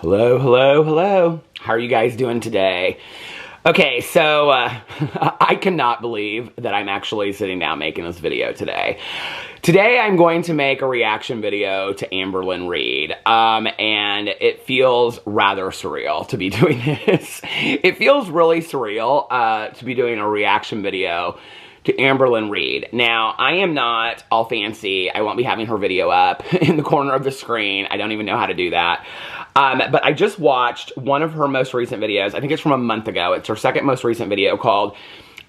Hello, hello, hello. How are you guys doing today? Okay, so I cannot believe that I'm actually sitting down making this video today. Today I'm going to make a reaction video to Amberlynn Reid, and it feels rather surreal to be doing this. It feels really surreal to be doing a reaction video to Amberlynn Reid. Now, I am not all fancy. I won't be having her video up in the corner of the screen. I don't even know how to do that. But I just watched one of her most recent videos. I think it's from a month ago. It's her second most recent video called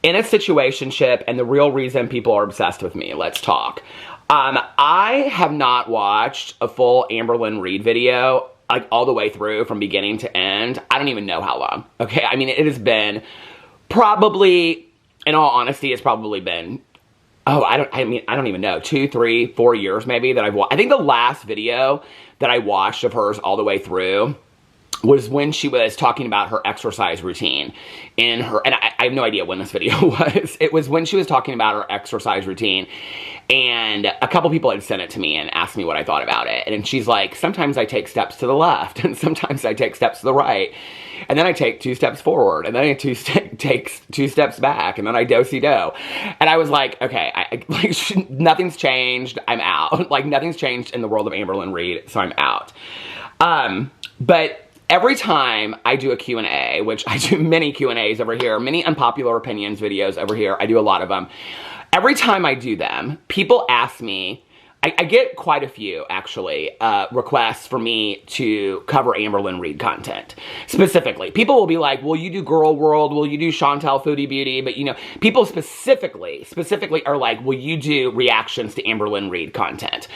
In a Situationship and the Real Reason People Are Obsessed with Me. Let's talk. I have not watched a full Amberlynn Reid video like all the way through from beginning to end. I don't even know how long. Okay, I mean, it has been probably, in all honesty, it's probably been, I don't even know, 2, 3, 4 years maybe that I've watched. I think the last video that I watched of hers all the way through was when she was talking about her exercise routine in her, and I have no idea when this video was. It was when she was talking about her exercise routine, and a couple people had sent it to me and asked me what I thought about it. And she's like, sometimes I take steps to the left, and sometimes I take steps to the right, and then I take 2 steps forward, and then I take 2 steps back, and then I do-si-do. And I was like, okay, nothing's changed, I'm out. Like, nothing's changed in the world of Amberlynn Reid, so I'm out. But every time I do a Q&A, which I do many Q&As over here, many unpopular opinions videos over here, I do a lot of them. Every time I do them, people ask me, I get quite a few, actually, requests for me to cover Amberlynn Reid content. Specifically, people will be like, will you do Girl World? Will you do Chantel Foodie Beauty? But, you know, people specifically are like, will you do reactions to Amberlynn Reid content?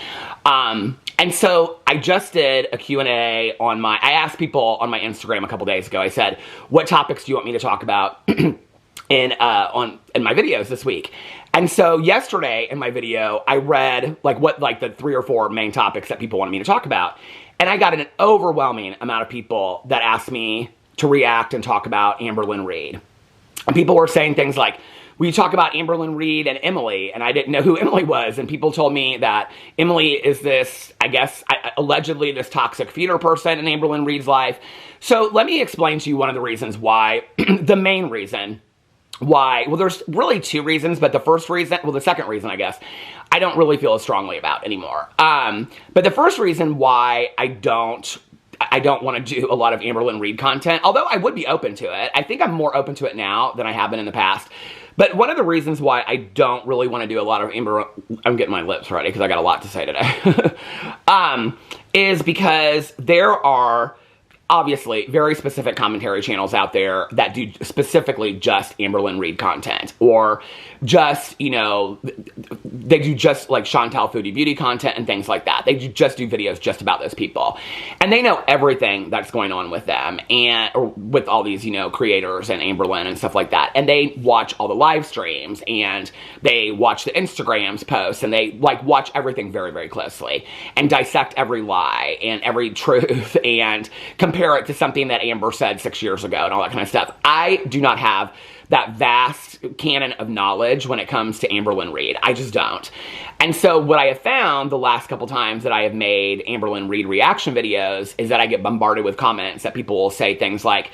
And so I just did a Q&A on I asked people on my Instagram a couple days ago, I said, what topics do you want me to talk about in my videos this week? And so yesterday in my video, I read what the 3 or 4 main topics that people wanted me to talk about. And I got an overwhelming amount of people that asked me to react and talk about Amberlynn Reid. And people were saying things like, will you talk about Amberlynn Reid and Emily? And I didn't know who Emily was. And people told me that Emily is this, I guess, allegedly this toxic feeder person in Amberlynn Reid's life. So let me explain to you one of the reasons why, the main reason why, well, there's really 2 reasons, but the second reason, I guess, I don't really feel as strongly about anymore. But the first reason why I don't want to do a lot of Amberlynn Reid content, although I would be open to it. I think I'm more open to it now than I have been in the past. But one of the reasons why I don't really want to do a lot of I'm getting my lips ready because I got a lot to say today, is because there are obviously very specific commentary channels out there that do specifically just Amberlynn Reid content, or just, you know, they do just like Chantel Foodie Beauty content and things like that. They just do videos just about those people. And they know everything that's going on with them or with all these, you know, creators and Amberlynn and stuff like that. And they watch all the live streams, and they watch the Instagrams posts, and they watch everything very, very closely and dissect every lie and every truth and compare it to something that Amber said 6 years ago and all that kind of stuff. I do not have that vast canon of knowledge when it comes to Amberlynn Reid. I just don't. And so what I have found the last couple times that I have made Amberlynn Reid reaction videos is that I get bombarded with comments that people will say things like,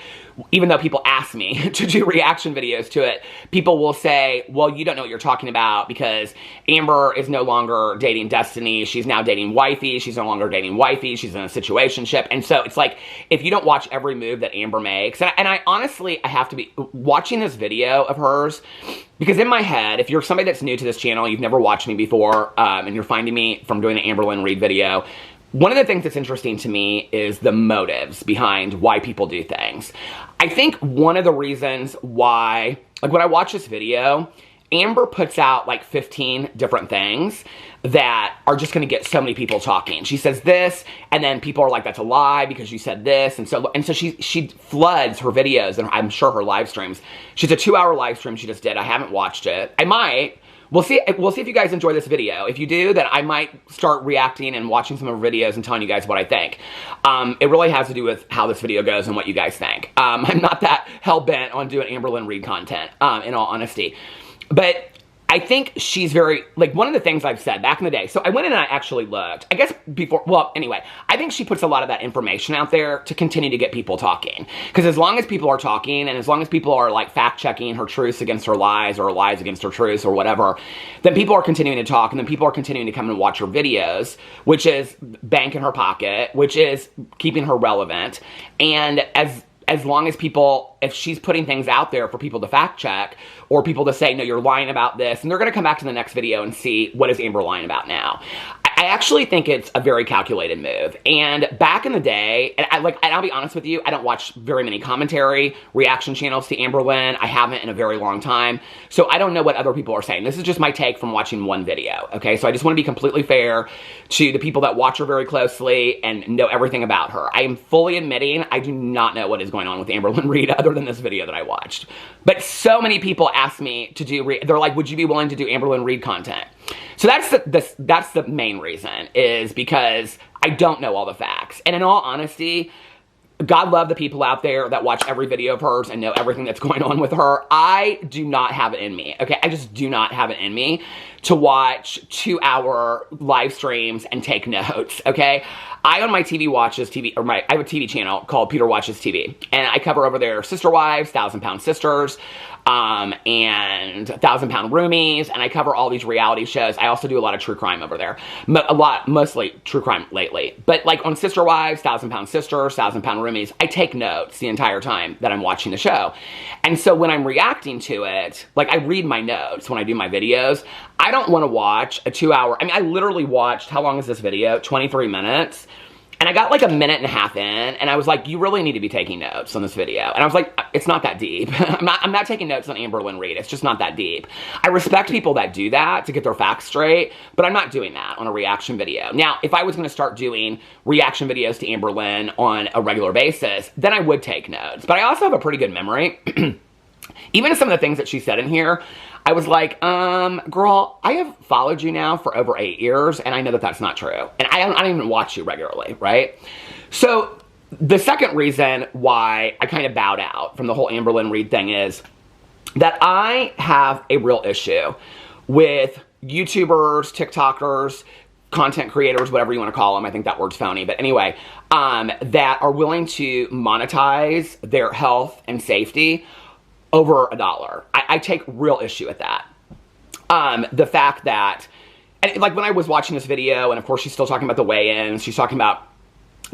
even though people ask me to do reaction videos to it, people will say, well, you don't know what you're talking about because Amber is no longer dating Destiny. She's now dating Wifey. She's no longer dating Wifey. She's in a situationship. And so it's like, if you don't watch every move that Amber makes, and I honestly, I have to be watching this video of hers, because in my head, if you're somebody that's new to this channel, you've never watched me before, and you're finding me from doing the Amberlynn Reid video, one of the things that's interesting to me is the motives behind why people do things. I think one of the reasons why, like when I watch this video, Amber puts out like 15 different things that are just going to get so many people talking. She says this, and then people are like, that's a lie because you said this. And so she floods her videos, and I'm sure her live streams. She's a 2-hour live stream she just did. I haven't watched it. I might. We'll see if you guys enjoy this video. If you do, then I might start reacting and watching some of her videos and telling you guys what I think. It really has to do with how this video goes and what you guys think. I'm not that hell-bent on doing Amberlynn Reid content, in all honesty. But I think she's very, like, one of the things I've said back in the day, so I went in and I actually looked, I guess before, well, anyway, I think she puts a lot of that information out there to continue to get people talking. Because as long as people are talking, and as long as people are, like, fact-checking her truths against her lies, or lies against her truths, or whatever, then people are continuing to talk, and then people are continuing to come and watch her videos, which is bank in her pocket, which is keeping her relevant, and as long as people, if she's putting things out there for people to fact check, or people to say, no, you're lying about this, and they're going to come back to the next video and see, what is Amber lying about now? I actually think it's a very calculated move. And back in the day, and I'll be honest with you, I don't watch very many commentary, reaction channels to Amberlynn. I haven't in a very long time. So I don't know what other people are saying. This is just my take from watching one video, okay? So I just want to be completely fair to the people that watch her very closely and know everything about her. I am fully admitting I do not know what is going on with Amberlynn Reid other than this video that I watched. But so many people ask me to do, they're like, would you be willing to do Amberlynn Reid content? So that's the main reason, is because I don't know all the facts. And in all honesty, God love the people out there that watch every video of hers and know everything that's going on with her. I do not have it in me, okay? I just do not have it in me to watch 2-hour live streams and take notes, okay? I on my TV watches TV, or I have a TV channel called Peter Watches TV, and I cover over there Sister Wives, 1,000-Pound Sisters, and 1,000-Pound Roomies, and I cover all these reality shows. I also do a lot of true crime over there. Mostly true crime lately. But like on Sister Wives, 1,000-Pound Sisters, 1,000-Pound Roomies, I take notes the entire time that I'm watching the show. And so when I'm reacting to it, like I read my notes when I do my videos. I don't want to watch a 2-hour, I mean, I literally watched, how long is this video? 23 minutes. And I got like a minute and a half in, and I was like, you really need to be taking notes on this video. And I was like, it's not that deep. I'm not taking notes on Amberlynn Reid. It's just not that deep. I respect people that do that to get their facts straight, but I'm not doing that on a reaction video. Now, if I was going to start doing reaction videos to Amberlynn on a regular basis, then I would take notes. But I also have a pretty good memory. Even some of the things that she said in here, I was like, girl, I have followed you now for over 8 years, and I know that that's not true. And I don't even watch you regularly, right? So the second reason why I kind of bowed out from the whole Amberlynn Reid thing is that I have a real issue with YouTubers, TikTokers, content creators, whatever you want to call them. I think that word's phony. But anyway, that are willing to monetize their health and safety over $1. I take real issue with that. The fact that, and like when I was watching this video, and of course she's still talking about the weigh-ins, she's talking about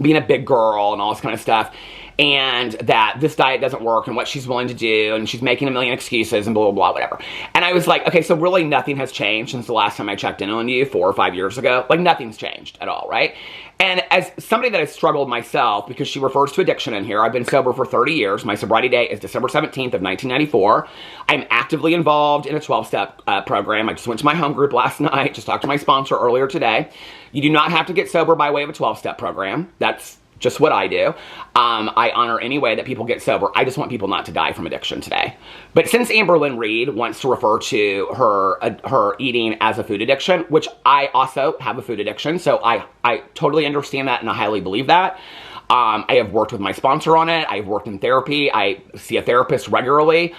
being a big girl and all this kind of stuff, and that this diet doesn't work and what she's willing to do, and she's making a million excuses and blah, blah, blah, whatever. And I was like, okay, so really nothing has changed since the last time I checked in on you 4 or 5 years ago. Like nothing's changed at all, right? And as somebody that has struggled myself, because she refers to addiction in here, I've been sober for 30 years. My sobriety date is December 17th of 1994. I'm actively involved in a 12-step program. I just went to my home group last night, just talked to my sponsor earlier today. You do not have to get sober by way of a 12-step program. That's just what I do. I honor any way that people get sober. I just want people not to die from addiction today. But since Amberlynn Reid wants to refer to her eating as a food addiction, which I also have a food addiction, so I totally understand that and I highly believe that. I have worked with my sponsor on it. I've worked in therapy. I see a therapist regularly,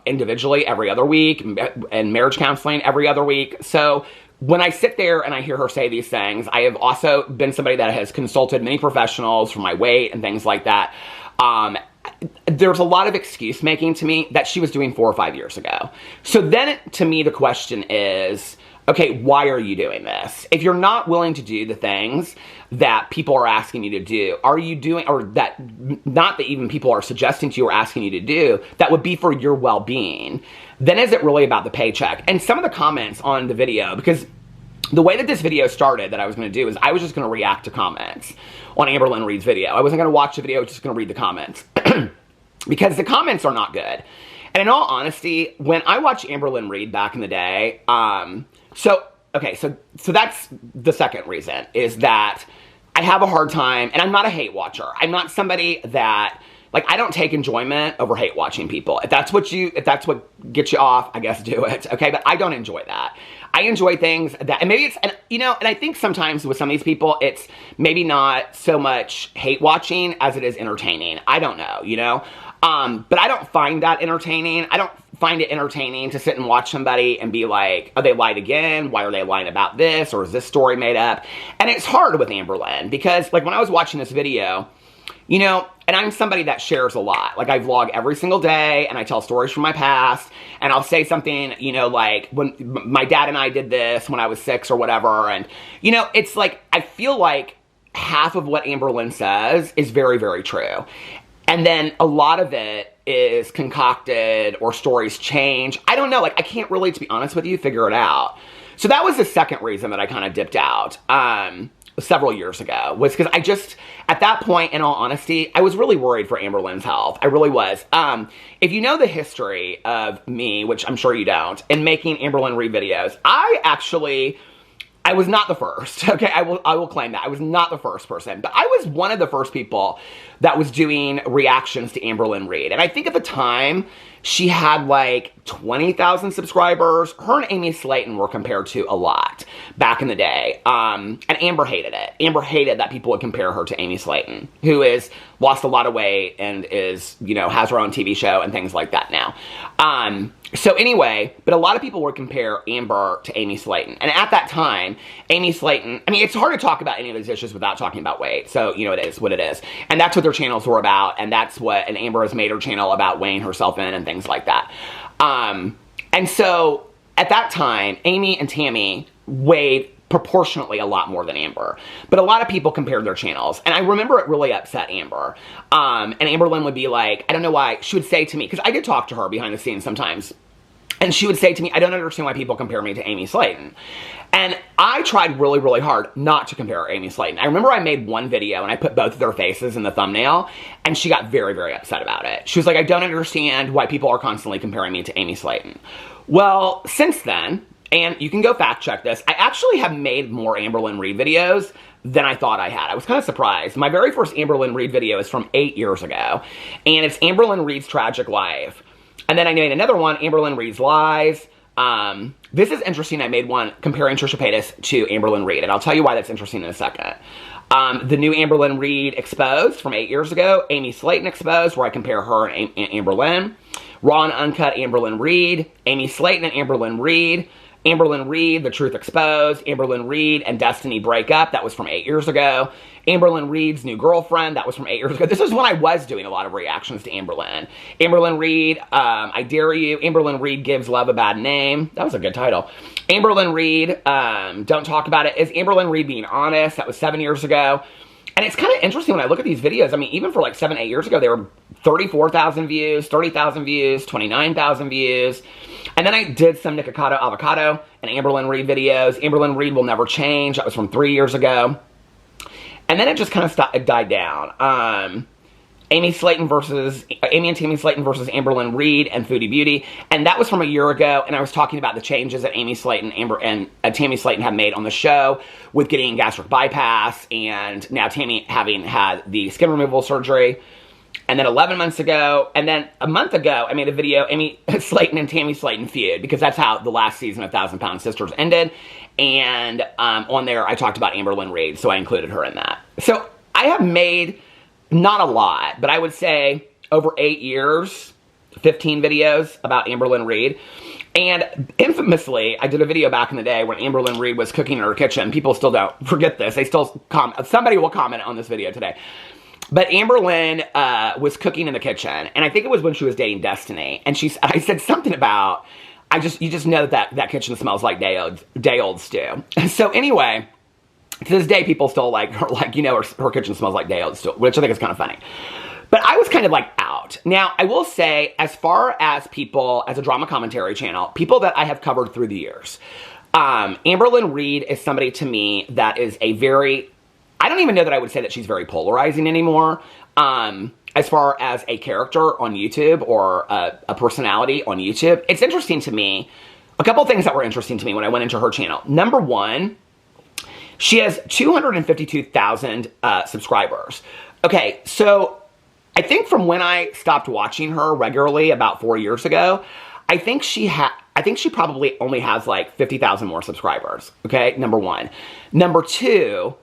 individually every other week, and marriage counseling every other week. So when I sit there and I hear her say these things, I have also been somebody that has consulted many professionals for my weight and things like that. There's a lot of excuse making to me that she was doing 4 or 5 years ago. So then to me, the question is, okay, why are you doing this? If you're not willing to do the things that people are asking you to do, are you doing, or that, not that even people are suggesting to you or asking you to do, that would be for your well-being, then is it really about the paycheck? And some of the comments on the video, because the way that this video started that I was going to do is I was just going to react to comments on Amberlynn Reid's video. I wasn't going to watch the video, I was just going to read the comments. Because the comments are not good. And in all honesty, when I watched Amberlynn Reid back in the day, so that's the second reason, is that I have a hard time, and I'm not a hate watcher. I'm not somebody that, like, I don't take enjoyment over hate watching people. If that's what gets you off, I guess do it, okay? But I don't enjoy that. I enjoy things that, and maybe it's, and you know, and I think sometimes with some of these people, it's maybe not so much hate watching as it is entertaining. I don't know, you know? But I don't find that entertaining. I don't find it entertaining to sit and watch somebody and be like, oh, they lied again? Why are they lying about this? Or is this story made up? And it's hard with Amberlynn because, like, when I was watching this video, you know, and I'm somebody that shares a lot. Like, I vlog every single day, and I tell stories from my past, and I'll say something, you know, like, when my dad and I did this when I was 6 or whatever, and, you know, it's like, I feel like half of what Amberlynn says is very, very true. And then a lot of it is concocted or stories change. I don't know, like, I can't really, to be honest with you, figure it out. So that was the second reason that I kind of dipped out several years ago, was because I just, at that point, in all honesty, I was really worried for Amberlynn's health. I really was. If you know the history of me, which I'm sure you don't, in making Amberlynn Reid videos, I was not the first, okay? I will claim that. I was not the first person, but I was one of the first people that was doing reactions to Amberlynn Reid. And I think at the time, she had like 20,000 subscribers. Her and Amy Slayton were compared to a lot back in the day. And Amber hated it. Amber hated that people would compare her to Amy Slayton, who is lost a lot of weight and is, you know, has her own TV show and things like that now. So anyway, but a lot of people would compare Amber to Amy Slayton. And at that time, Amy Slayton, I mean, it's hard to talk about any of these issues without talking about weight. So, you know, it is what it is. And that's what their channels were about. And that's what, and Amber has made her channel about weighing herself in and things like that. And so at that time, Amy and Tammy weighed proportionately a lot more than Amber. But a lot of people compared their channels. And I remember it really upset Amber. And Amberlynn would be like, I don't know why, she would say to me, because I did talk to her behind the scenes sometimes, and she would say to me, I don't understand why people compare me to Amy Slayton. And I tried really, really hard not to compare Amy Slayton. I remember I made one video and I put both of their faces in the thumbnail, and she got very, very upset about it. She was like, I don't understand why people are constantly comparing me to Amy Slayton. Well, since then, and you can go fact check this, I actually have made more Amberlynn Reid videos than I thought I had. I was kind of surprised. My very first Amberlynn Reid video is from 8 years ago, and it's Amberlynn Reid's Tragic Life. And then I made another one, Amberlynn Reid's Lies. This is interesting. I made one comparing Trisha Paytas to Amberlynn Reid, and I'll tell you why that's interesting in a second. The new Amberlynn Reid Exposed from 8 years ago, Amy Slayton Exposed, where I compare her and Amberlynn. Raw and Uncut Amberlynn Reid, Amy Slayton and Amberlynn Reid. Amberlynn Reid, The Truth Exposed, Amberlynn Reid and Destiny Break Up, that was from 8 years ago. Amberlynn Reid's New Girlfriend, that was from 8 years ago. This is when I was doing a lot of reactions to Amberlynn. Amberlynn Reid, I Dare You. Amberlynn Reid Gives Love a Bad Name. That was a good title. Amberlynn Reid, Don't Talk About It. Is Amberlynn Reid Being Honest? That was 7 years ago. And it's kind of interesting when I look at these videos. I mean, even for like 7, 8 years ago, they were 34,000 views, 30,000 views, 29,000 views. And then I did some Nikocado Avocado and Amberlynn Reid videos. Amberlynn Reid Will Never Change. That was from 3 years ago. And then it just kind of died down. Amy and Tammy Slayton versus Amberlynn Reid and Foodie Beauty. And that was from a year ago. And I was talking about the changes that Amy Slayton and Tammy Slayton have made on the show with getting gastric bypass. And now Tammy having had the skin removal surgery. And then 11 months ago, and then a month ago, I made a video, Amy Slayton and Tammy Slayton feud, because that's how the last season of 1,000 Pound Sisters ended. And on there, I talked about Amberlynn Reid, so I included her in that. So I have made, not a lot, but I would say over 8 years, 15 videos about Amberlynn Reid. And infamously, I did a video back in the day when Amberlynn Reid was cooking in her kitchen. People still don't forget this. They still comment. Somebody will comment on this video today. But Amberlynn was cooking in the kitchen, and I think it was when she was dating Destiny. And I said something about, you just know that kitchen smells like day old stew. So anyway, to this day, people still like her, like, you know, her kitchen smells like day old stew, which I think is kind of funny. But I was kind of like out. Now, I will say, as far as people, as a drama commentary channel, people that I have covered through the years, Amberlynn Reid is somebody to me that is a very, I don't even know that I would say that she's very polarizing anymore, as far as a character on YouTube or a personality on YouTube. It's interesting to me, a couple things that were interesting to me when I went into her channel. Number one, she has 252,000 subscribers. Okay, so I think from when I stopped watching her regularly about 4 years ago, I think she probably only has like 50,000 more subscribers. Okay, number one. Number two,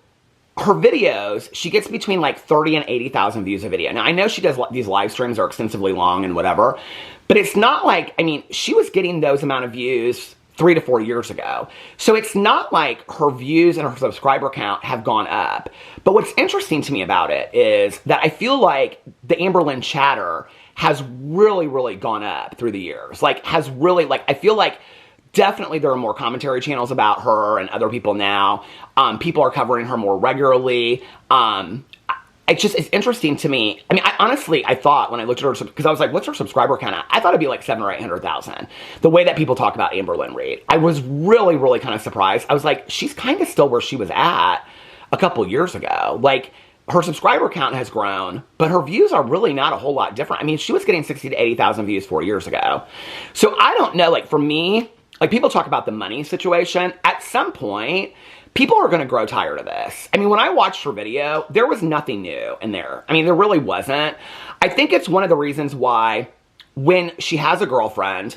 her videos, she gets between like 30 and 80,000 views a video. Now, I know she does, these live streams are extensively long and whatever, but it's not like, I mean, she was getting those amount of views 3 to 4 years ago. So it's not like her views and her subscriber count have gone up. But what's interesting to me about it is that I feel like the Amberlynn chatter has really, really gone up through the years. Like, has really, like, I feel like definitely there are more commentary channels about her and other people now. People are covering her more regularly. It's interesting to me. I mean, I thought when I looked at her, because I was like, what's her subscriber count at? I thought it'd be like 700,000 or 800,000. The way that people talk about Amberlynn Reid. I was really, really kind of surprised. I was like, she's kind of still where she was at a couple years ago. Like, her subscriber count has grown, but her views are really not a whole lot different. I mean, she was getting 60 to 80,000 views 4 years ago. So I don't know, like, for me, like, people talk about the money situation. At some point, people are going to grow tired of this. I mean, when I watched her video, there was nothing new in there. I mean, there really wasn't. I think it's one of the reasons why when she has a girlfriend,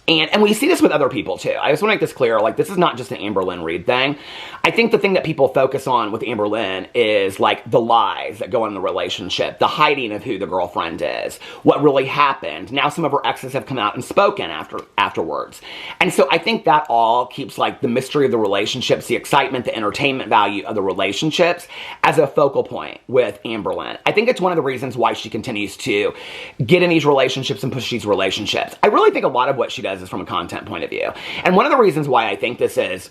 and we see this with other people too. I just want to make this clear, like, this is not just an Amberlynn Reid thing. I think the thing that people focus on with Amberlynn is, like, the lies that go on in the relationship, the hiding of who the girlfriend is, what really happened. Now some of her exes have come out and spoken afterwards. And so I think that all keeps, like, the mystery of the relationships, the excitement, the entertainment value of the relationships as a focal point with Amberlynn. I think it's one of the reasons why she continues to get in these relationships and push these relationships. I really think a lot of what she does is from a content point of view. And one of the reasons why I think this is,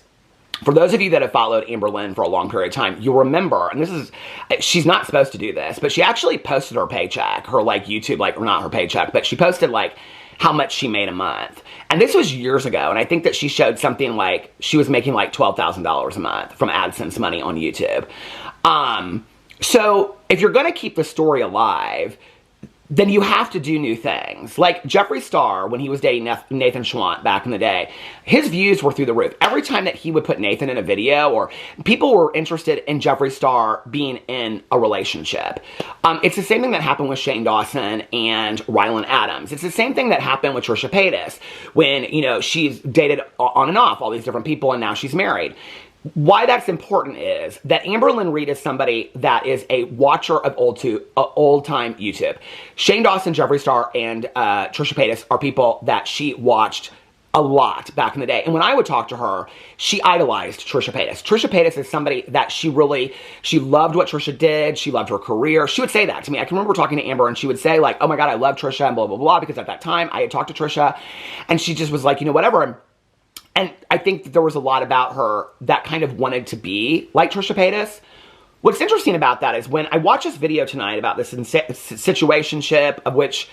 for those of you that have followed Amberlynn for a long period of time, you'll remember, and this is, she's not supposed to do this, but she actually posted her paycheck, her, like, YouTube, like, or not her paycheck, but she posted, like, how much she made a month. And this was years ago, and I think that she showed something like, she was making like $12,000 a month from AdSense money on YouTube. So if you're going to keep the story alive, then you have to do new things. Like Jeffree Star, when he was dating Nathan Schwandt back in the day, his views were through the roof. Every time that he would put Nathan in a video, or people were interested in Jeffree Star being in a relationship. It's the same thing that happened with Shane Dawson and Rylan Adams. It's the same thing that happened with Trisha Paytas when, you know, she's dated on and off all these different people and now she's married. Why that's important is that Amberlynn Reid is somebody that is a watcher of old-time YouTube. Shane Dawson, Jeffree Star, and Trisha Paytas are people that she watched a lot back in the day. And when I would talk to her, she idolized Trisha Paytas. Trisha Paytas is somebody that she loved what Trisha did. She loved her career. She would say that to me. I can remember talking to Amber and she would say like, oh my God, I love Trisha and blah, blah, blah, because at that time I had talked to Trisha and she just was like, you know, whatever. And I think that there was a lot about her that kind of wanted to be like Trisha Paytas. What's interesting about that is when I watch this video tonight about this situationship, of which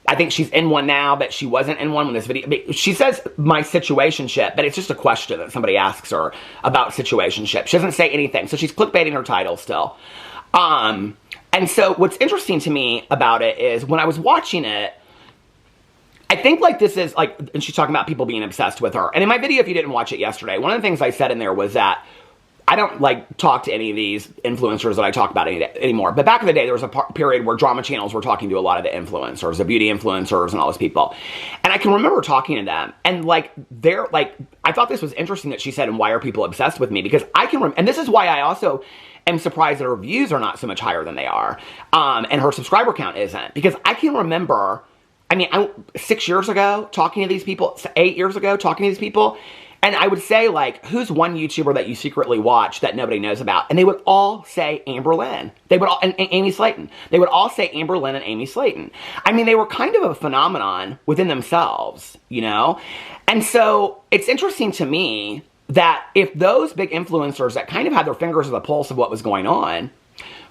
I think she's in one now, but she wasn't in one when this video, she says my situationship, but it's just a question that somebody asks her about situationship. She doesn't say anything. So she's clickbaiting her title still. And so what's interesting to me about it is when I was watching it, I think like this is like, and she's talking about people being obsessed with her. And in my video, if you didn't watch it yesterday, one of the things I said in there was that I don't like talk to any of these influencers that I talk about anymore. But back in the day, there was a period where drama channels were talking to a lot of the influencers, the beauty influencers and all those people. And I can remember talking to them and like, they're like, I thought this was interesting that she said, and why are people obsessed with me? Because I can, and this is why I also am surprised that her views are not so much higher than they are. And her subscriber count isn't, because I can remember, I mean, 6 years ago, talking to these people, 8 years ago, talking to these people, and I would say, like, who's one YouTuber that you secretly watch that nobody knows about? And they would all say Amberlynn. They would all, and Amy Slayton. They would all say Amberlynn and Amy Slayton. I mean, they were kind of a phenomenon within themselves, you know? And so, it's interesting to me that if those big influencers that kind of had their fingers on the pulse of what was going on,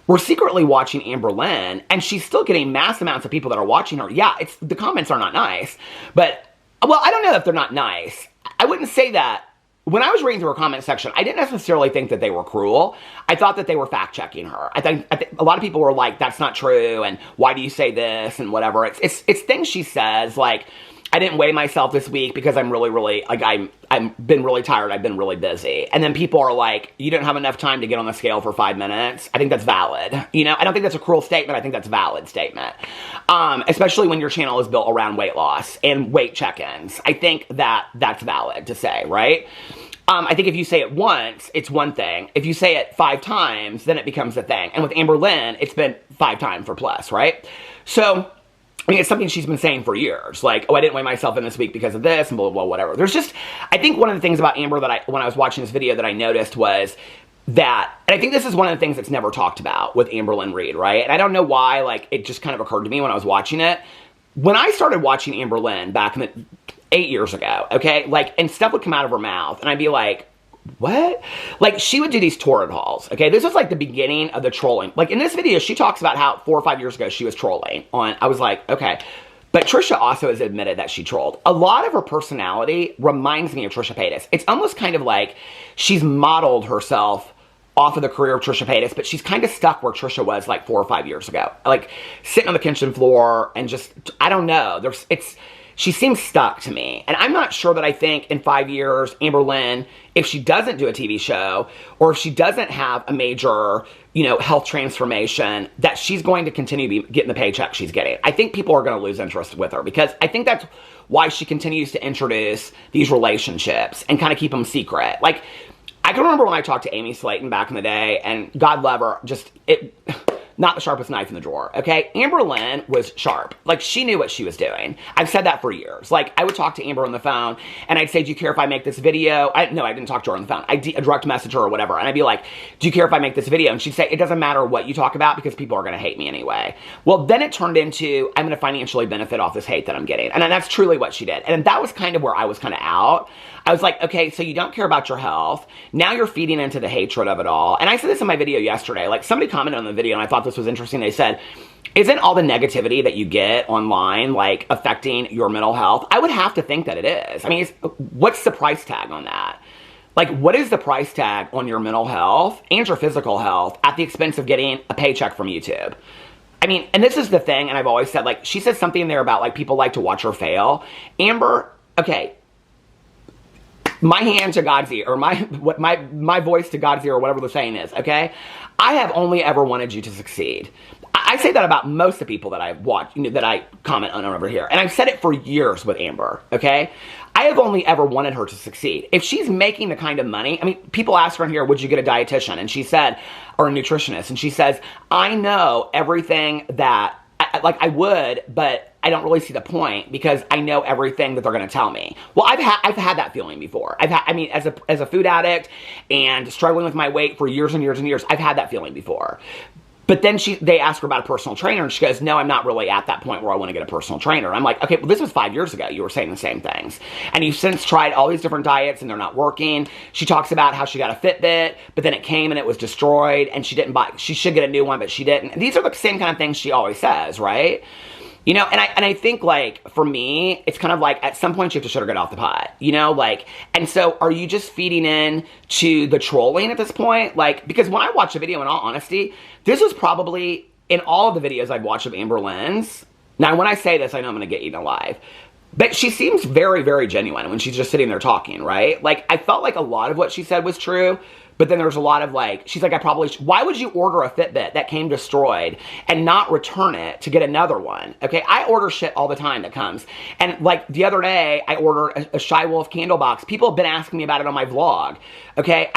we're secretly watching Amberlynn, and she's still getting mass amounts of people that are watching her. Yeah, the comments are not nice, but, well, I don't know if they're not nice. I wouldn't say that. When I was reading through her comment section, I didn't necessarily think that they were cruel. I thought that they were fact-checking her. I think a lot of people were like, that's not true, and why do you say this, and whatever. It's things she says, like, I didn't weigh myself this week because I'm really, like, I've been really tired. I've been really busy. And then people are like, you didn't have enough time to get on the scale for 5 minutes. I think that's valid. You know, I don't think that's a cruel statement. I think that's a valid statement. Especially when your channel is built around weight loss and weight check-ins. I think that that's valid to say, right? I think if you say it once, it's one thing. If you say it 5 times, then it becomes a thing. And with Amberlynn, it's been 5 times or plus, right? So, I mean, it's something she's been saying for years. Like, oh, I didn't weigh myself in this week because of this, and blah, blah, blah, whatever. There's just, I think one of the things about Amber that when I was watching this video that I noticed was that, and I think this is one of the things that's never talked about with Amberylynn Reid, right? And I don't know why, like, it just kind of occurred to me when I was watching it. When I started watching Amberlynn back in the 8 years ago, okay, like, and stuff would come out of her mouth, and I'd be like, what? Like, she would do these torrid hauls, okay? This was like the beginning of the trolling. Like, in this video, she talks about how 4 or 5 years ago she was trolling on, I was like, okay. But Trisha also has admitted that she trolled. A lot of her personality reminds me of Trisha Paytas. It's almost kind of like she's modeled herself off of the career of Trisha Paytas, but she's kind of stuck where Trisha was like 4 or 5 years ago. Like, sitting on the kitchen floor and just, I don't know. She seems stuck to me. And I'm not sure that I think in 5 years, Amberlynn, if she doesn't do a TV show, or if she doesn't have a major, you know, health transformation, that she's going to continue to be getting the paycheck she's getting. I think people are going to lose interest with her, because I think that's why she continues to introduce these relationships and kind of keep them secret. Like, I can remember when I talked to Amy Slayton back in the day, and God love her, just, not the sharpest knife in the drawer, okay? Amberlynn was sharp. Like, she knew what she was doing. I've said that for years. Like, I would talk to Amber on the phone, and I'd say, do you care if I make this video? No, I didn't talk to her on the phone. I'd direct message her or whatever, and I'd be like, do you care if I make this video? And she'd say, it doesn't matter what you talk about, because people are going to hate me anyway. Well, then it turned into, I'm going to financially benefit off this hate that I'm getting. And that's truly what she did. And that was kind of where I was kind of out. I was like, okay, so you don't care about your health. Now you're feeding into the hatred of it all. And I said this in my video yesterday. Like, somebody commented on the video, and I thought this was interesting. They said, isn't all the negativity that you get online, like, affecting your mental health? I would have to think that it is. I mean, what's the price tag on that? Like, what is the price tag on your mental health and your physical health at the expense of getting a paycheck from YouTube? I mean, and this is the thing, and I've always said, like, she said something there about, like, people like to watch her fail. Amber, okay, my hand to God's ear, or my voice to God's ear, or whatever the saying is, okay? I have only ever wanted you to succeed. I say that about most of the people that I watch, you know, that I comment on over here. And I've said it for years with Amber, okay? I have only ever wanted her to succeed. If she's making the kind of money, I mean, people ask her in here, would you get a dietitian? And she said, or a nutritionist. And she says, I know everything that, I would, but I don't really see the point, because I know everything that they're going to tell me. Well, I've had that feeling before. I mean, as a food addict and struggling with my weight for years and years and years, I've had that feeling before. But then they ask her about a personal trainer, and she goes, no, I'm not really at that point where I want to get a personal trainer. And I'm like, okay, well, this was 5 years ago. You were saying the same things. And you've since tried all these different diets, and they're not working. She talks about how she got a Fitbit, but then it came and it was destroyed, and she didn't buy, she should get a new one, but she didn't. And these are the same kind of things she always says, right? You know, and I think, like, for me, it's kind of like, at some point you have to shut her get off the pot, you know, like, and so are you just feeding in to the trolling at this point? Like, because when I watched the video, in all honesty, this was probably, in all of the videos I've watched of Amberlynn's, now when I say this, I know I'm going to get eaten alive, but she seems very, very genuine when she's just sitting there talking, right? Like, I felt like a lot of what she said was true, but then there's a lot of, like, she's like, why would you order a Fitbit that came destroyed and not return it to get another one? Okay, I order shit all the time that comes. And, like, the other day, I ordered a Shy Wolf candle box. People have been asking me about it on my vlog. Okay,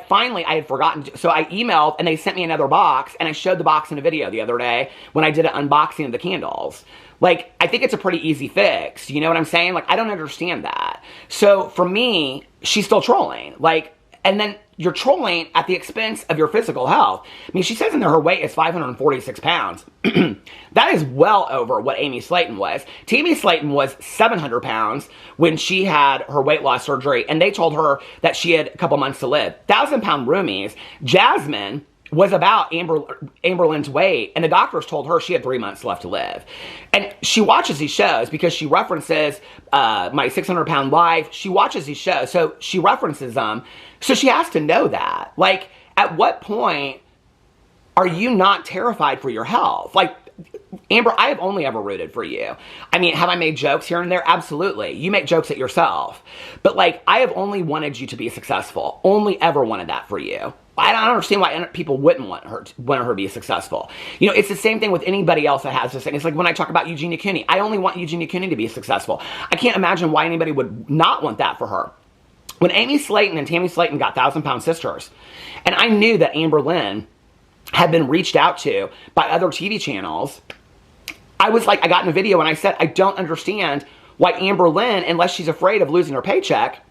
finally, I had forgotten. So I emailed, and they sent me another box, and I showed the box in a video the other day when I did an unboxing of the candles. Like, I think it's a pretty easy fix. You know what I'm saying? Like, I don't understand that. So, for me, she's still trolling. Like, and then you're trolling at the expense of your physical health. I mean, she says in there her weight is 546 pounds. That is well over what Amy Slayton was. Amy Slayton was 700 pounds when she had her weight loss surgery, and they told her that she had a couple months to live. 1,000-pound roomies. Jasmine was about Amberlynn's weight, and the doctors told her she had 3 months left to live. And she watches these shows because she references My 600-Pound Life. She watches these shows, so she references them. So she has to know that. Like, at what point are you not terrified for your health? Like, Amber, I have only ever rooted for you. I mean, have I made jokes here and there? Absolutely. You make jokes at yourself. But, like, I have only wanted you to be successful. Only ever wanted that for you. I don't understand why people wouldn't want her to be successful. You know, it's the same thing with anybody else that has this thing. It's like when I talk about Eugenia Cooney. I only want Eugenia Cooney to be successful. I can't imagine why anybody would not want that for her. when Amy Slayton and Tammy Slayton got 1,000-Pound Sisters, and I knew that Amberlynn had been reached out to by other TV channels, I was like, I got in a video and I said, I don't understand why Amberlynn, unless she's afraid of losing her paycheck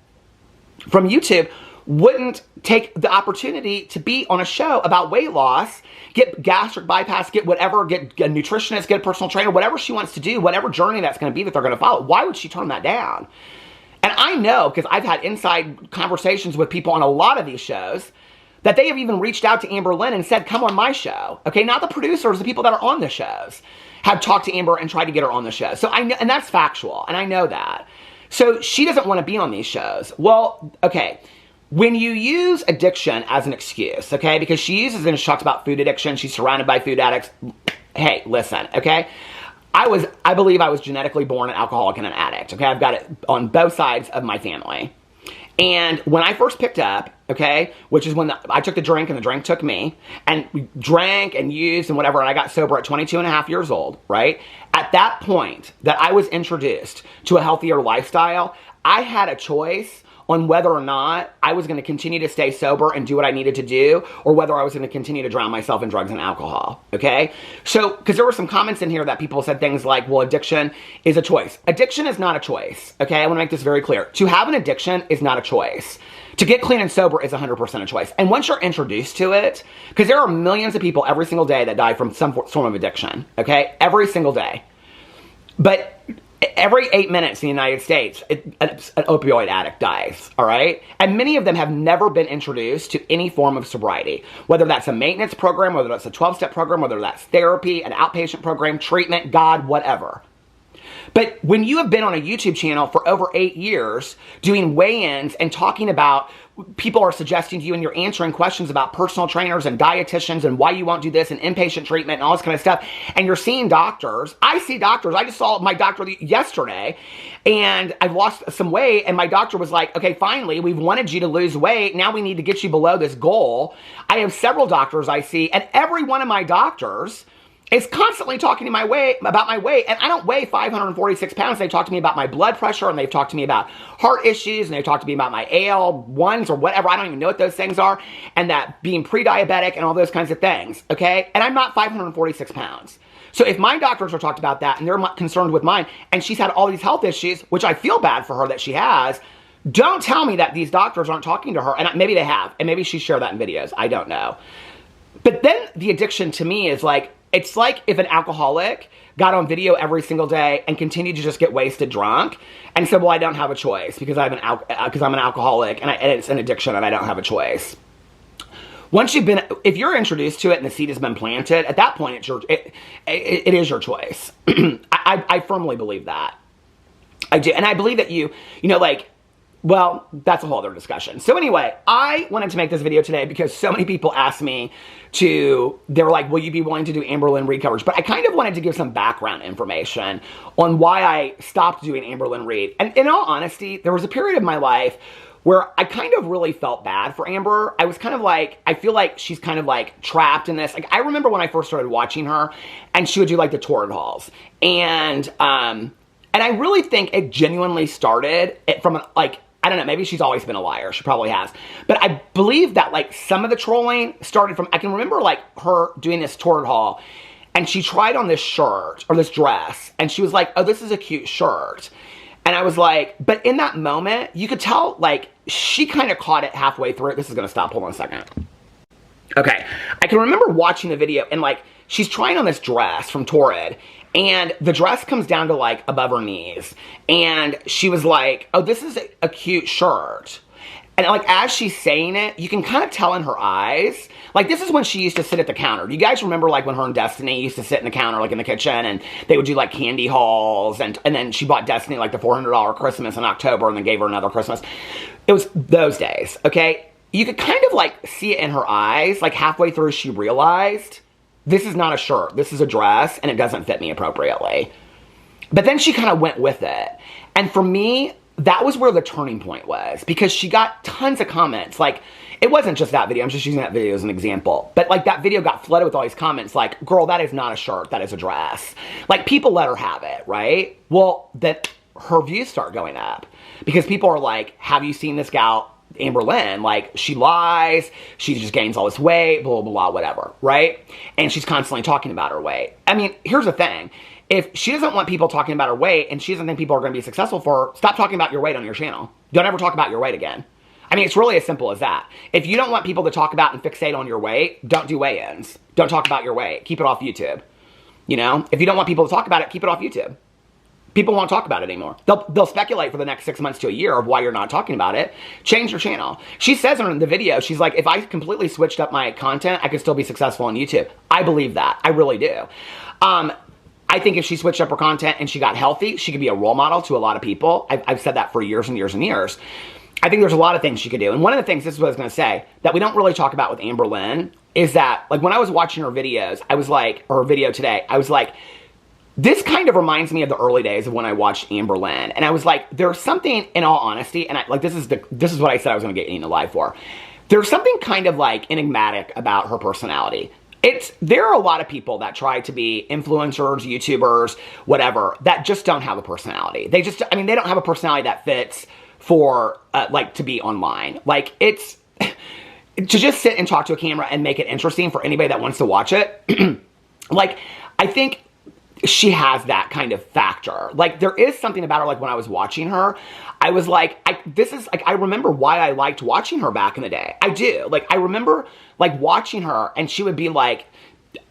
from YouTube, wouldn't take the opportunity to be on a show about weight loss, get gastric bypass, get whatever, get a nutritionist, get a personal trainer, whatever she wants to do, whatever journey that's going to be that they're going to follow. Why would she turn that down? And I know, because I've had inside conversations with people on a lot of these shows, that they have even reached out to Amberlynn and said, come on my show. Okay, not the producers, the people that are on the shows have talked to Amber and tried to get her on the show. So I know, and that's factual, and I know that. So she doesn't want to be on these shows. Well, okay, when you use addiction as an excuse, okay, because she uses it and she talks about food addiction, she's surrounded by food addicts. Hey, listen, okay? I believe I was genetically born an alcoholic and an addict, okay? I've got it on both sides of my family. And when I first picked up, okay, which is when I took the drink and the drink took me, and we drank and used and whatever, and I got sober at 22 and a half years old, right? At that point that I was introduced to a healthier lifestyle, I had a choice on whether or not I was going to continue to stay sober and do what I needed to do, or whether I was going to continue to drown myself in drugs and alcohol, okay? So, because there were some comments in here that people said things like, well, addiction is a choice. Addiction is not a choice, okay? I want to make this very clear. To have an addiction is not a choice. To get clean and sober is 100% a choice. And once you're introduced to it, because there are millions of people every single day that die from some form of addiction, okay? Every single day. But every 8 minutes in the United States, an opioid addict dies, all right? And many of them have never been introduced to any form of sobriety, whether that's a maintenance program, whether that's a 12-step program, whether that's therapy, an outpatient program, treatment, God, whatever. But when you have been on a YouTube channel for over 8 years doing weigh-ins and talking about, people are suggesting to you and you're answering questions about personal trainers and dietitians and why you won't do this and inpatient treatment and all this kind of stuff, and you're seeing doctors. I see doctors. I just saw my doctor yesterday, and I've lost some weight, and my doctor was like, okay, finally, we've wanted you to lose weight. Now we need to get you below this goal. I have several doctors I see, and every one of my doctors is constantly talking to about my weight, and I don't weigh 546 pounds. They talk to me about my blood pressure, and they've talked to me about heart issues, and they've talked to me about my AL1s or whatever. I don't even know what those things are, and that being pre-diabetic and all those kinds of things, okay? And I'm not 546 pounds. So if my doctors are talked about that, and they're concerned with mine, and she's had all these health issues, which I feel bad for her that she has, don't tell me that these doctors aren't talking to her, and maybe they have, and maybe she shared that in videos. I don't know. But then the addiction to me is like, it's like if an alcoholic got on video every single day and continued to just get wasted drunk and said, well, I don't have a choice because I'm an alcoholic and it's an addiction and I don't have a choice. Once you've been, if you're introduced to it and the seed has been planted, at that point, it is your choice. I firmly believe that. I do. And I believe that well, that's a whole other discussion. So anyway, I wanted to make this video today because so many people asked me they were like, will you be willing to do Amberlynn Reid coverage? But I kind of wanted to give some background information on why I stopped doing Amberlynn Reid. And in all honesty, there was a period of my life where I kind of really felt bad for Amber. I was kind of like, I feel like she's kind of like trapped in this. Like, I remember when I first started watching her and she would do like the torrid hauls. And I really think it genuinely started from I don't know, maybe she's always been a liar. She probably has. But I believe that, like, some of the trolling started from, I can remember, like, her doing this torrid haul, and she tried on this shirt, or this dress, and she was like, oh, this is a cute shirt. And I was like, but in that moment, you could tell, like, she kind of caught it halfway through. This is going to stop. Hold on a second. Okay. I can remember watching the video, and, like, she's trying on this dress from Torrid, and the dress comes down to, like, above her knees. And she was like, oh, this is a cute shirt. And, like, as she's saying it, you can kind of tell in her eyes. Like, this is when she used to sit at the counter. Do you guys remember, like, when her and Destiny used to sit in the counter, like, in the kitchen, and they would do, like, candy hauls, and then she bought Destiny, like, the $400 Christmas in October, and then gave her another Christmas. It was those days, okay? You could kind of, like, see it in her eyes, like, halfway through she realized, this is not a shirt, this is a dress, and it doesn't fit me appropriately. But then she kind of went with it. And for me, that was where the turning point was, because she got tons of comments. Like, it wasn't just that video, I'm just using that video as an example. But, like, that video got flooded with all these comments like, girl, that is not a shirt, that is a dress. Like, people let her have it, right? Well, that her views start going up. Because people are like, have you seen this gal, Amberlynn? Like, she lies, she just gains all this weight, blah, blah, blah, whatever, right? And she's constantly talking about her weight. I mean, here's the thing. If she doesn't want people talking about her weight and she doesn't think people are going to be successful for her, stop talking about your weight on your channel. Don't ever talk about your weight again. I mean, it's really as simple as that. If you don't want people to talk about and fixate on your weight, don't do weigh-ins. Don't talk about your weight. Keep it off YouTube. You know, if you don't want people to talk about it, keep it off YouTube. People won't talk about it anymore. They'll speculate for the next 6 months to a year of why you're not talking about it. Change your channel. She says in the video, she's like, if I completely switched up my content, I could still be successful on YouTube. I believe that. I really do. I think if she switched up her content and she got healthy, she could be a role model to a lot of people. I've said that for years and years and years. I think there's a lot of things she could do. And one of the things, this is what I was going to say, that we don't really talk about with Amberlynn is that, like, when I was watching her videos, I was like, or her video today, I was like, this kind of reminds me of the early days of when I watched Amberlynn. And I was like, there's something, in all honesty, and this is what I said I was going to get Ian alive for. There's something kind of like enigmatic about her personality. There are a lot of people that try to be influencers, YouTubers, whatever, that just don't have a personality. They don't have a personality that fits for, like, to be online. Like, it's, to just sit and talk to a camera and make it interesting for anybody that wants to watch it. Like, I think she has that kind of factor. Like, there is something about her, like, when I was watching her, I was like, I remember why I liked watching her back in the day. I do. Like, I remember, like, watching her, and she would be like,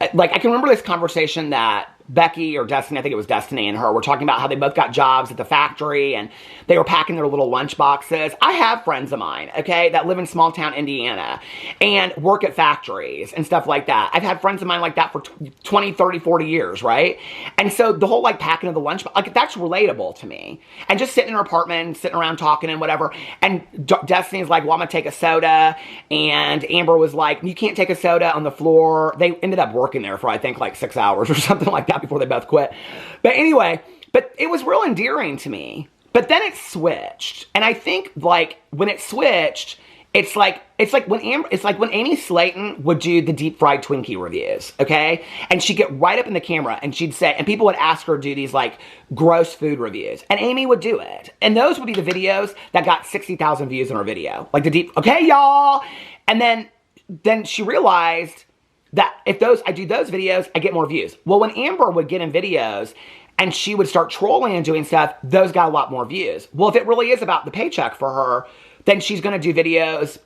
I can remember this conversation that Becky or Destiny, I think it was Destiny and her, were talking about how they both got jobs at the factory and they were packing their little lunch boxes. I have friends of mine, okay, that live in small town Indiana and work at factories and stuff like that. I've had friends of mine like that for 20, 30, 40 years, right? And so the whole, like, packing of the lunch, like, that's relatable to me. And just sitting in her apartment, sitting around talking and whatever. And Destiny's like, well, I'm gonna take a soda. And Amber was like, you can't take a soda on the floor. They ended up working there for, I think, like 6 hours or something like that before they both quit. But anyway, but it was real endearing to me. But then it switched. And I think, like, when it switched, it's like when Amy Slayton would do the deep fried Twinkie reviews, okay? And she'd get right up in the camera and she'd say, and people would ask her to do these, like, gross food reviews. And Amy would do it. And those would be the videos that got 60,000 views in her video. Like the deep, okay, y'all. And then she realized that if I do those videos, I get more views. Well, when Amber would get in videos and she would start trolling and doing stuff, those got a lot more views. Well, if it really is about the paycheck for her, then she's going to do videos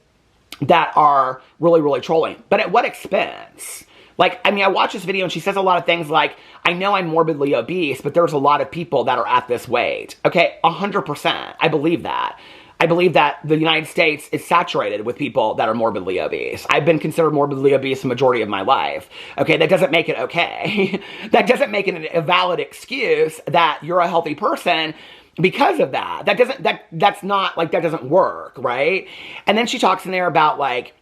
that are really, really trolling. But at what expense? Like, I mean, I watched this video and she says a lot of things like, I know I'm morbidly obese, but there's a lot of people that are at this weight. Okay, 100%. I believe that. I believe that the United States is saturated with people that are morbidly obese. I've been considered morbidly obese the majority of my life. Okay, that doesn't make it okay. That doesn't make it a valid excuse that you're a healthy person because of that. That's not, like, that doesn't work, right? And then she talks in there about, like,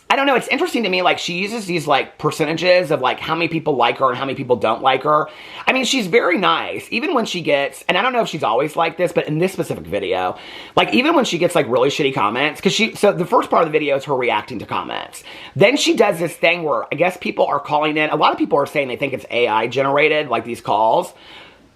I don't know, it's interesting to me, like, she uses these, like, percentages of, like, how many people like her and how many people don't like her. I mean, she's very nice, even when she gets, and I don't know if she's always like this, but in this specific video, like, even when she gets, like, really shitty comments, so the first part of the video is her reacting to comments. Then she does this thing where, I guess people are calling in, a lot of people are saying they think it's AI generated, like, these calls,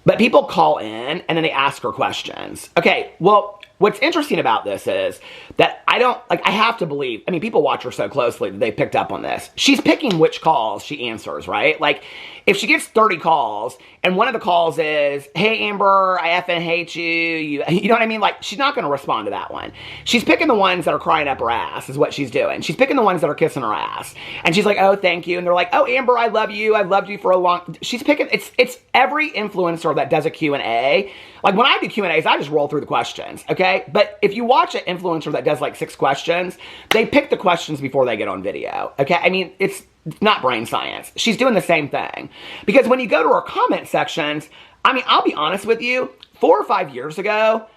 but people call in, and then they ask her questions. Okay, well, what's interesting about this is that I have to believe, I mean, people watch her so closely that they picked up on this. She's picking which calls she answers, right? Like, if she gets 30 calls, and one of the calls is, hey, Amber, I effing hate you, you know what I mean? Like, she's not going to respond to that one. She's picking the ones that are crying up her ass, is what she's doing. She's picking the ones that are kissing her ass. And she's like, oh, thank you. And they're like, oh, Amber, I love you. I've loved you for a long... She's picking... It's every influencer that does a Q&A. Like, when I do Q&As, I just roll through the questions, okay? But if you watch an influencer that does, like, 6 questions, they pick the questions before they get on video, okay? I mean, it's not brain science. She's doing the same thing. Because when you go to her comment sections, I mean, I'll be honest with you, 4 or 5 years ago,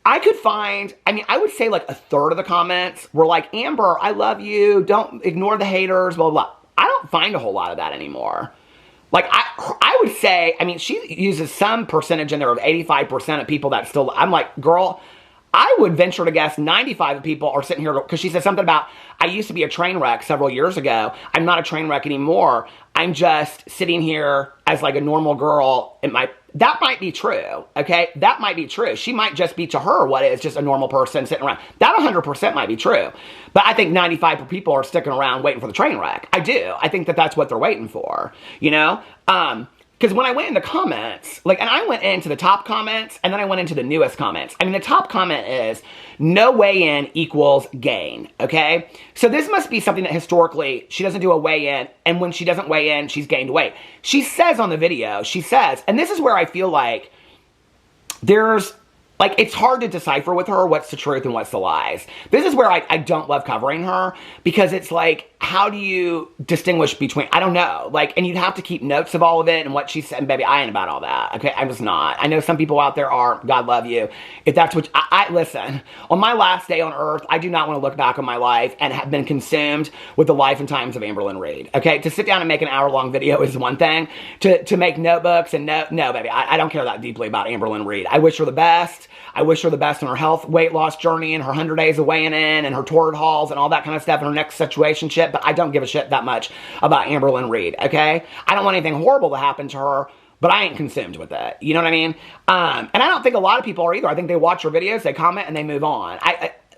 I could find, I mean, I would say like a third of the comments were like, Amber, I love you, don't ignore the haters, blah, blah, blah. I don't find a whole lot of that anymore. Like, I would say, I mean, she uses some percentage in there of 85% of people that still, I'm like, girl, I would venture to guess 95 of people are sitting here, because she said something about, I used to be a train wreck several years ago. I'm not a train wreck anymore. I'm just sitting here as like a normal girl in my, that might be true, okay? That might be true. She might just be, to her, what is just a normal person sitting around. That 100% might be true. But I think 95 people are sticking around waiting for the train wreck. I do. I think that that's what they're waiting for, you know? Because when I went into comments, like, and I went into the top comments, and then I went into the newest comments. I mean, the top comment is, no weigh-in equals gain, okay? So this must be something that historically, she doesn't do a weigh-in, and when she doesn't weigh in, she's gained weight. She says on the video, she says, and this is where I feel like there's, like, it's hard to decipher with her what's the truth and what's the lies. This is where I don't love covering her, because it's like, how do you distinguish between, I don't know, like, and you'd have to keep notes of all of it and what she said, and baby, I ain't about all that, okay? I'm just not. I know some people out there are, God love you. If that's what, listen, on my last day on earth, I do not want to look back on my life and have been consumed with the life and times of Amberlynn Reid, okay? To sit down and make an hour-long video is one thing. To make notebooks and no, baby, I don't care that deeply about Amberlynn Reid. I wish her the best. I wish her the best in her health, weight loss journey, and her 100 days of weighing in, and her torrid hauls, and all that kind of stuff, and her next situationship, but I don't give a shit that much about Amberlynn Reid, okay? I don't want anything horrible to happen to her, but I ain't consumed with it. You know what I mean? And I don't think a lot of people are either. I think they watch her videos, they comment, and they move on.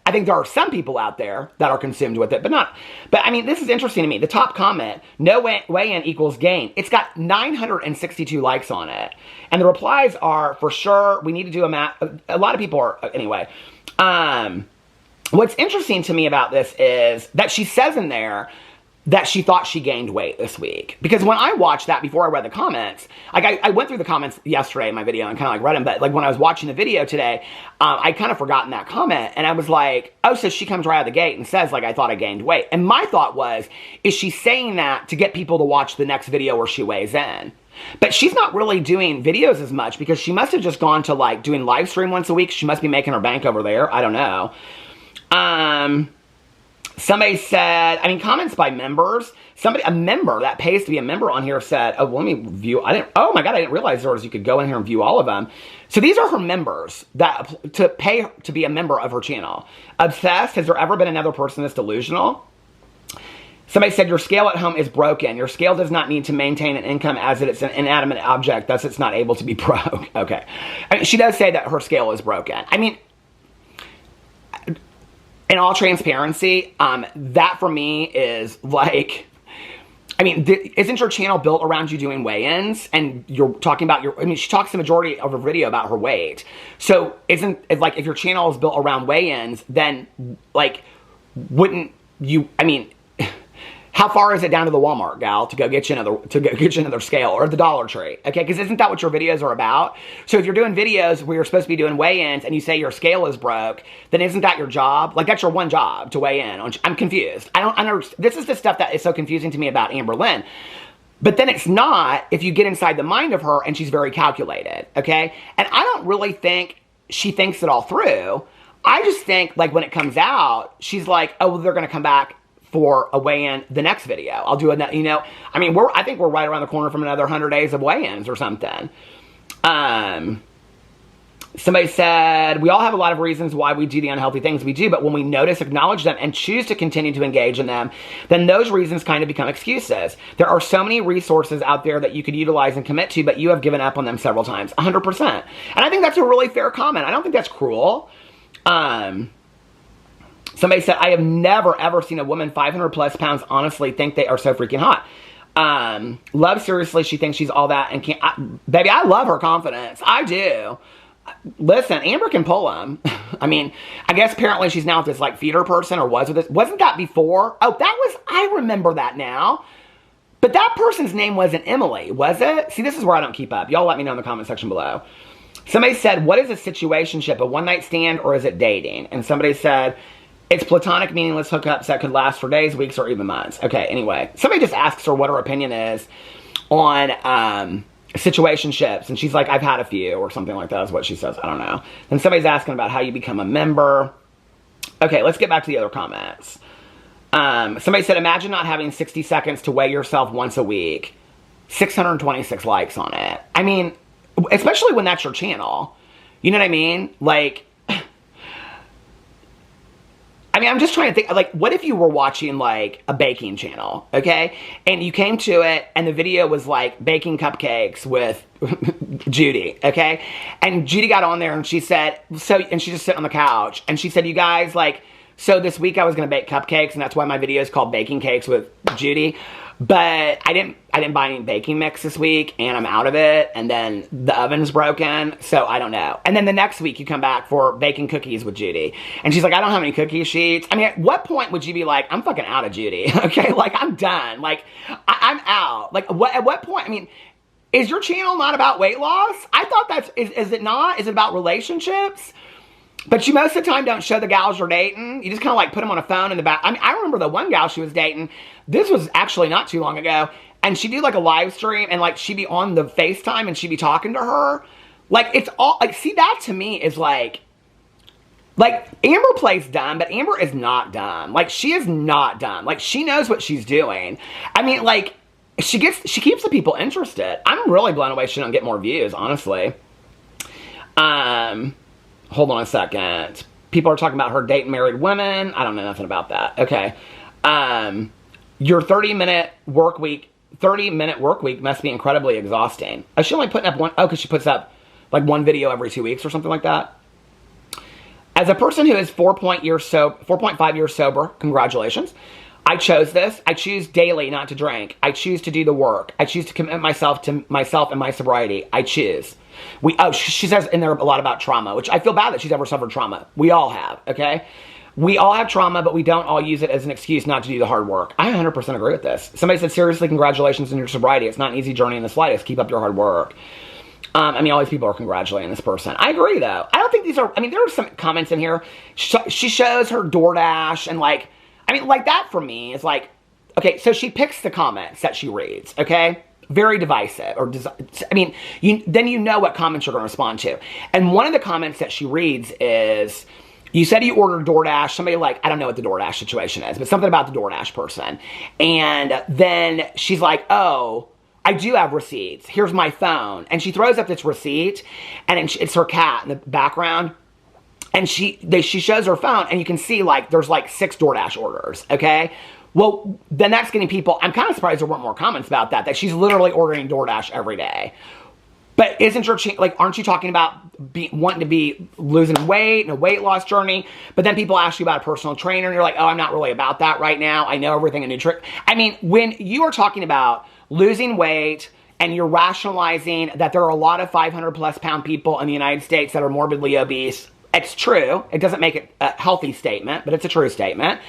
I think there are some people out there that are consumed with it, but not. But I mean, this is interesting to me. The top comment, no weigh-in equals gain. It's got 962 likes on it. And the replies are, for sure, we need to do a math. A lot of people are, anyway. What's interesting to me about this is that she says in there that she thought she gained weight this week. Because when I watched that before I read the comments, like I went through the comments yesterday in my video and kind of like read them, but like when I was watching the video today, I kind of forgotten that comment, and I was like, oh, so she comes right out of the gate and says, like, I thought I gained weight. And my thought was, is she saying that to get people to watch the next video where she weighs in? But she's not really doing videos as much, because she must have just gone to like doing live stream once a week. She must be making her bank over there. I don't know. Somebody said, I mean, comments by members. A member that pays to be a member on here said, oh, let me view. Oh my God, I didn't realize you could go in here and view all of them. So these are her members that to pay to be a member of her channel. Obsessed, has there ever been another person this delusional? Somebody said, your scale at home is broken. Your scale does not need to maintain an income as it's an inanimate object, thus it's not able to be broke. Okay. I mean, she does say that her scale is broken. I mean, in all transparency, that for me is like, I mean, isn't your channel built around you doing weigh-ins? And you're talking about I mean, she talks the majority of her video about her weight. So isn't it like, if your channel is built around weigh-ins, then like, wouldn't you, I mean, how far is it down to the Walmart, gal, to go get you another scale, or the Dollar Tree? Okay, because isn't that what your videos are about? So if you're doing videos where you're supposed to be doing weigh-ins and you say your scale is broke, then isn't that your job? Like, that's your one job, to weigh in. I'm confused. I don't understand. This is the stuff that is so confusing to me about Amberlynn. But then it's not if you get inside the mind of her and she's very calculated, okay? And I don't really think she thinks it all through. I just think, like, when it comes out, she's like, oh, well, they're going to come back for a weigh-in the next video. I'll do another, you know, I mean, I think we're right around the corner from another 100 days of weigh-ins or something. Somebody said, we all have a lot of reasons why we do the unhealthy things we do, but when we notice, acknowledge them, and choose to continue to engage in them, then those reasons kind of become excuses. There are so many resources out there that you could utilize and commit to, but you have given up on them several times. 100%. And I think that's a really fair comment. I don't think that's cruel. Somebody said, I have never, ever seen a woman 500 plus pounds honestly think they are so freaking hot. Love, seriously, she thinks she's all that and can't. Baby, I love her confidence. I do. Listen, Amber can pull them. I mean, I guess apparently she's now with this like feeder person, or was with this. Wasn't that before? Oh, I remember that now. But that person's name wasn't Emily, was it? See, this is where I don't keep up. Y'all let me know in the comment section below. Somebody said, what is a situationship? A one-night stand, or is it dating? And somebody said, it's platonic, meaningless hookups that could last for days, weeks, or even months. Okay, anyway. Somebody just asks her what her opinion is on situationships. And she's like, I've had a few, or something like that is what she says. I don't know. Then somebody's asking about how you become a member. Okay, let's get back to the other comments. Somebody said, imagine not having 60 seconds to weigh yourself once a week. 626 likes on it. I mean, especially when that's your channel. You know what I mean? Like, mean, I'm just trying to think, like, what if you were watching, like, a baking channel, okay? And you came to it, and the video was, like, baking cupcakes with Judy, okay? And Judy got on there, and she said, and she's just sitting on the couch, and she said, you guys, like, so this week I was going to bake cupcakes, and that's why my video is called Baking Cakes with Judy. But I didn't buy any baking mix this week, and I'm out of it, and then the oven's broken, so I don't know. And then the next week you come back for baking cookies with Judy. And she's like, I don't have any cookie sheets. I mean, at what point would you be like, I'm fucking out of Judy, okay? Like, I'm done. Like, I'm out. Like, at what point, I mean, is your channel not about weight loss? I thought is it not? Is it about relationships? But you most of the time don't show the gals you're dating. You just kind of like put them on a phone in the back. I mean, I remember the one gal she was dating. This was actually not too long ago. And she'd do like a live stream and like she'd be on the FaceTime and she'd be talking to her. Like it's all, like, see, that to me is like Amber plays dumb, but Amber is not dumb. Like, she is not dumb. Like, she knows what she's doing. I mean, like, she keeps the people interested. I'm really blown away she don't get more views, honestly. Hold on a second. People are talking about her dating married women. I don't know nothing about that. Okay. Your 30-minute work week must be incredibly exhausting. Is she only putting up one? Oh, because she puts up like one video every 2 weeks or something like that. As a person who is 4.5 years sober, congratulations. I chose this. I choose daily not to drink. I choose to do the work. I choose to commit myself to myself and my sobriety. I choose. She says in there a lot about trauma, which I feel bad that she's ever suffered trauma. We all have, okay? We all have trauma, but we don't all use it as an excuse not to do the hard work. I 100% agree with this. Somebody said, seriously, congratulations on your sobriety. It's not an easy journey in the slightest. Keep up your hard work. I mean, all these people are congratulating this person. I agree, though. I don't think these are, I mean, there are some comments in here. She shows her DoorDash and like, I mean, like that for me is like, okay, so she picks the comments that she reads, okay? Very divisive. I mean, then you know what comments you're going to respond to. And one of the comments that she reads is, you said you ordered DoorDash. Somebody like, I don't know what the DoorDash situation is, but something about the DoorDash person. And then she's like, oh, I do have receipts. Here's my phone. And she throws up this receipt, and it's her cat in the background. And she shows her phone, and you can see, like, there's, like, 6 DoorDash orders, okay? Well, then that's getting people, I'm kind of surprised there weren't more comments about that she's literally ordering DoorDash every day. But isn't your, like, aren't you talking about wanting to be losing weight and a weight loss journey? But then people ask you about a personal trainer, and you're like, oh, I'm not really about that right now. I know everything in nutrition. I mean, when you are talking about losing weight, and you're rationalizing that there are a lot of 500-plus pound people in the United States that are morbidly obese, it's true. It doesn't make it a healthy statement, but it's a true statement.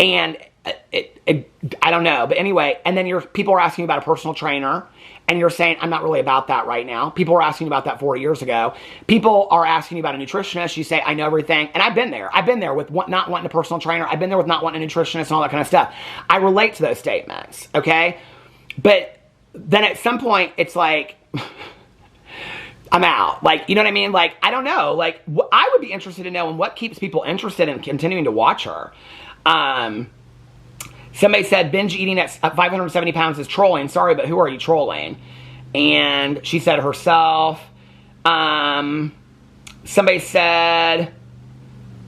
And I don't know. But anyway, and then people are asking you about a personal trainer, and you're saying, I'm not really about that right now. People were asking about that 4 years ago. People are asking you about a nutritionist. You say, I know everything. And I've been there. I've been there with not wanting a personal trainer. I've been there with not wanting a nutritionist and all that kind of stuff. I relate to those statements, okay? But then at some point, it's like, I'm out. Like, you know what I mean? Like, I don't know. Like, I would be interested to know in what keeps people interested in continuing to watch her. Somebody said, binge eating at 570 pounds is trolling. Sorry, but who are you trolling? And she said herself. Somebody said,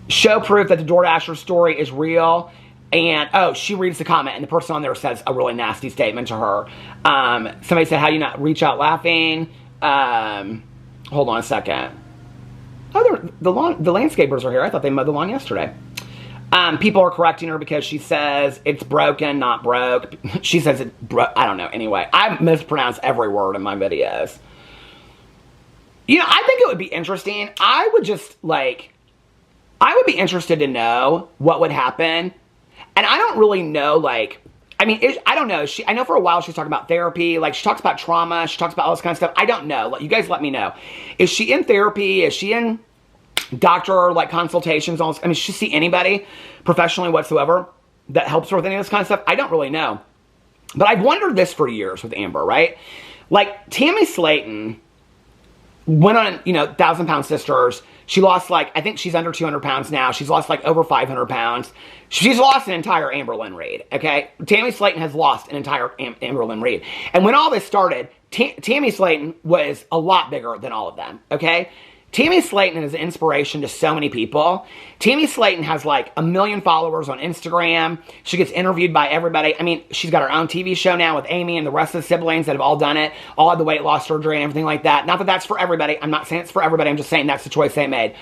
show proof that the DoorDasher story is real. And, oh, she reads the comment, and the person on there says a really nasty statement to her. Somebody said, how do you not reach out laughing? Hold on a second. Oh, the landscapers are here. I thought they mowed the lawn yesterday. People are correcting her because she says it's broken, not broke. She says it broke. I don't know. Anyway, I mispronounce every word in my videos. You know, I think it would be interesting. I would be interested to know what would happen. And I don't really know, like, I mean, I don't know. I know for a while she's talking about therapy. Like, she talks about trauma. She talks about all this kind of stuff. I don't know. You guys let me know. Is she in therapy? Is she in doctor, like, consultations? I mean, does she see anybody professionally whatsoever that helps her with any of this kind of stuff? I don't really know. But I've wondered this for years with Amber, right? Like, Tammy Slayton went on, 1,000-pound sisters. She lost, like, I think she's under 200 pounds now. She's lost, like, over 500 pounds. She's lost an entire Amberlynn Reid, okay? Tammy Slayton has lost an entire Amberlynn Reid. And when all this started, Tammy Slayton was a lot bigger than all of them, okay? Tammy Slayton is an inspiration to so many people. Tammy Slayton has like 1 million followers on Instagram. She gets interviewed by everybody. I mean, she's got her own TV show now with Amy and the rest of the siblings that have all done it, all had the weight loss surgery and everything like that. Not that that's for everybody. I'm not saying it's for everybody. I'm just saying that's the choice they made.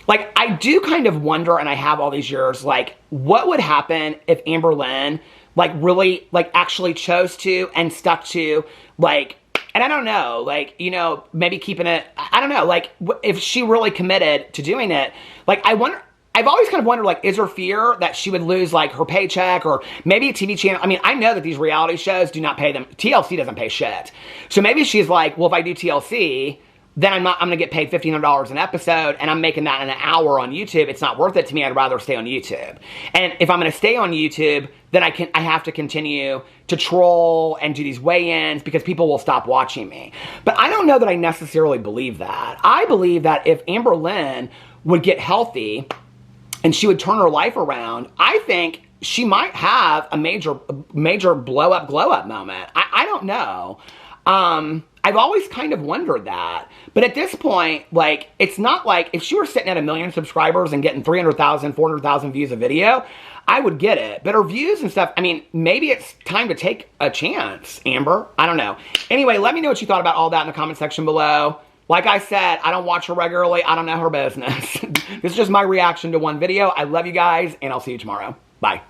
Like, I do kind of wonder, and I have all these years, like, what would happen if Amberlynn, like, really, like, actually chose to and stuck to, like, and I don't know, like, you know, maybe keeping it, I don't know, like, if she really committed to doing it, like, I wonder, I've always kind of wondered, like, is her fear that she would lose, like, her paycheck or maybe a TV channel? I mean, I know that these reality shows do not pay them. TLC doesn't pay shit. So maybe she's like, well, if I do TLC, then I'm going to get paid $1,500 an episode, and I'm making that in an hour on YouTube. It's not worth it to me. I'd rather stay on YouTube. And if I'm going to stay on YouTube, then I have to continue to troll and do these weigh-ins because people will stop watching me. But I don't know that I necessarily believe that. I believe that if Amberlynn would get healthy and she would turn her life around, I think she might have a major blow-up, glow-up moment. I don't know. I've always kind of wondered that. But at this point, like, it's not like if she were sitting at 1 million subscribers and getting 300,000, 400,000 views a video, I would get it. But her views and stuff, I mean, maybe it's time to take a chance, Amber. I don't know. Anyway, let me know what you thought about all that in the comment section below. Like I said, I don't watch her regularly. I don't know her business. This is just my reaction to one video. I love you guys, and I'll see you tomorrow. Bye.